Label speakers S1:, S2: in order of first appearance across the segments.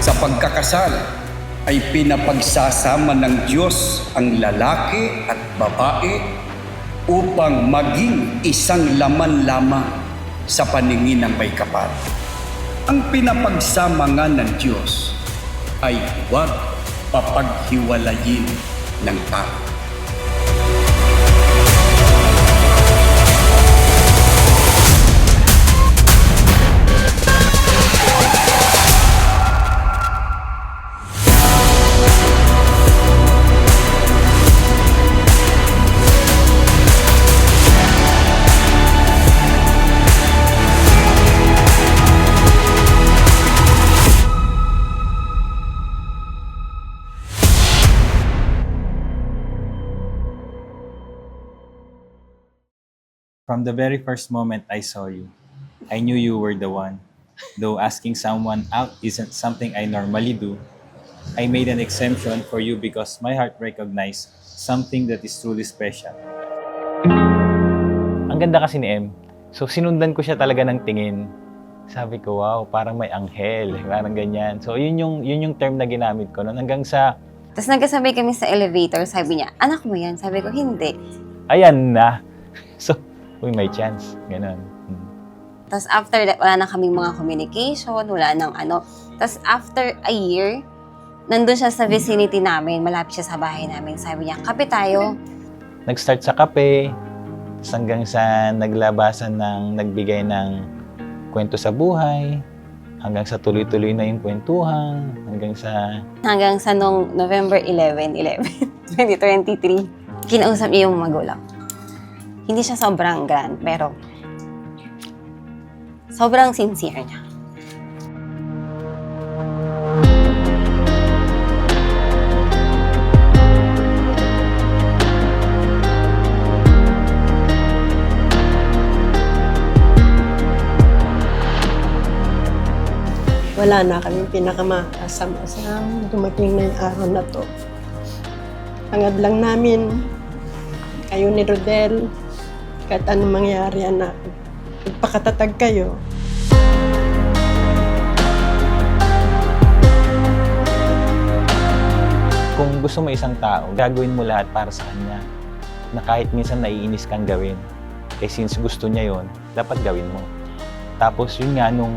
S1: Sa pagkakasal ay pinapagsasama ng Diyos ang lalaki at babae upang maging isang laman lamang sa paningin ng may kapal. Ang pinapagsama nga ng Diyos ay huwag papaghiwalayin ng tao.
S2: From the very first moment I saw you, I knew you were the one. Though asking someone out isn't something I normally do, I made an exemption for you because my heart recognized something that is truly special.
S3: Ang ganda kasi ni M. So sinundan ko siya talaga ng tingin. Sabi ko, wow, parang may anghel, parang ganyan. So yun yung term na ginamit ko noon hanggang sa
S4: Tapos nagkasabay kami sa elevator, sabi niya, anak mo yan? Sabi ko, hindi.
S3: ayan na. So, uy, may chance. Ganon.
S4: Tapos after that, wala na kaming mga communication, wala nang ano. Tapos after a year, nandun siya sa vicinity namin, malapit siya sa bahay namin. Sabi niya, kape tayo.
S3: Nag-start sa kape, tapos hanggang sa naglabasan nagbigay ng kwento sa buhay, hanggang sa tuloy-tuloy na yung kwentuhan,
S4: Hanggang sa nung November 11, 2023, kinausap niya yung magulang. Hindi siya sobrang grand, pero sobrang sincere niya.
S5: Wala na kaming pinakamakasama-sama dumating na yung araw na to. Hangad lang namin, kayo ni Rodel, kahit anong mangyari, anak, magpakatatag kayo.
S3: Kung gusto mo isang tao, gagawin mo lahat para sa kanya. Na kahit minsan naiinis kang gawin. Eh since gusto niya yon, dapat gawin mo. Tapos yun nga, nung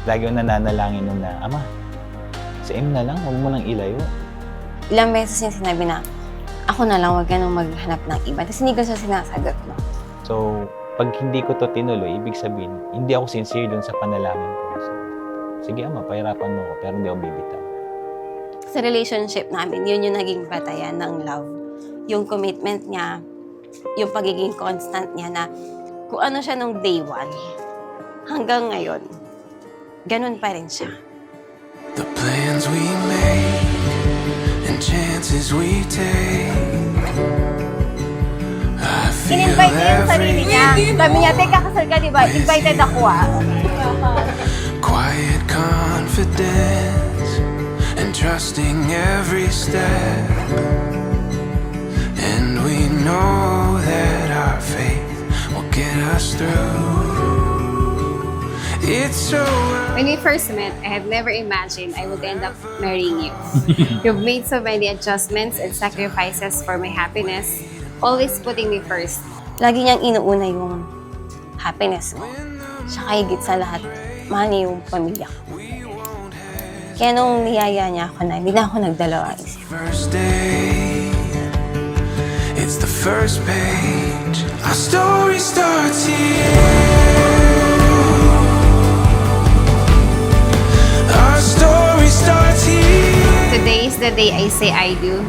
S3: lagi yung nananalangin nung na, Ama, si M na lang, huwag mo nang ilayo.
S4: Ilang beses niya sinabi na, ako na lang, huwag ka nang maghanap ng iba. Tapos hindi ko siya sinasagot, no?
S3: So, pag hindi ko to tinuloy, ibig sabihin, hindi ako sincere dun sa panalangin ko. So, sige Ama, pahirapan mo ako, pero hindi ako bibitaw.
S4: Sa relationship namin, yun yung naging batayan ng love. Yung commitment niya, yung pagiging constant niya na kung ano siya nung day one, hanggang ngayon, ganun pa rin siya.
S6: The plans we make and chances we take.
S4: In-invite niya yung sarili niya. Sabi niya, teka, kasal ka, di ba? Invited ako,
S6: Quiet confidence and trusting every step. And we know that our faith will get us through. It's so
S7: When we first met, I had never imagined I would end up marrying you. You've made so many adjustments and sacrifices for my happiness, always putting me first.
S4: Lagi niyang inuuna yung happiness mo. Tsaka higit sa lahat, mahal niya yung pamilya ko. Kaya nung niyaya niya ako na, hindi na ako nagdalawa isip.
S6: first day. It's the first page. Our story starts here. Our story starts here.
S7: Today is the day I say I do,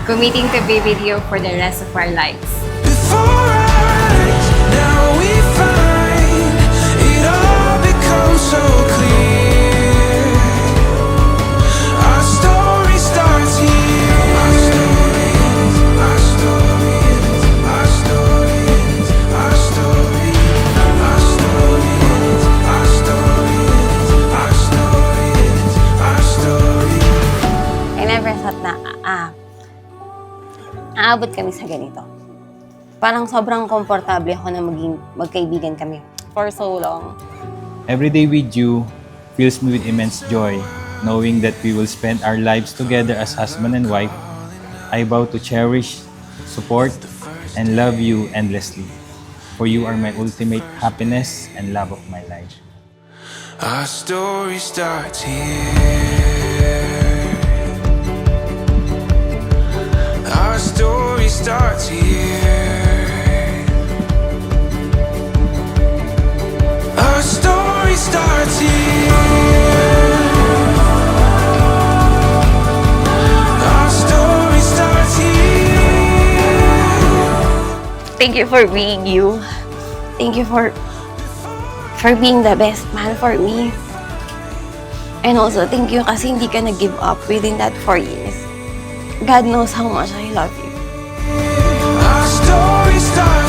S7: committing to be with you for the rest of our lives.
S6: Before our eyes, now we find it all becomes so clear.
S4: naabot kami sa ganito. Parang sobrang komportable ako na magkaibigan kami for so long.
S2: Every day with you fills me with immense joy, knowing that we will spend our lives together as husband and wife. I vow to cherish, support, and love you endlessly. For you are my ultimate happiness and love of my life.
S6: Our story starts here. Our story starts here. Our story starts here. Our story starts here.
S4: Thank you for being you. Thank you for being the best man for me. And also, thank you kasi hindi ka nag-give up within that 4 years. God knows how much I love you.
S6: Our story starts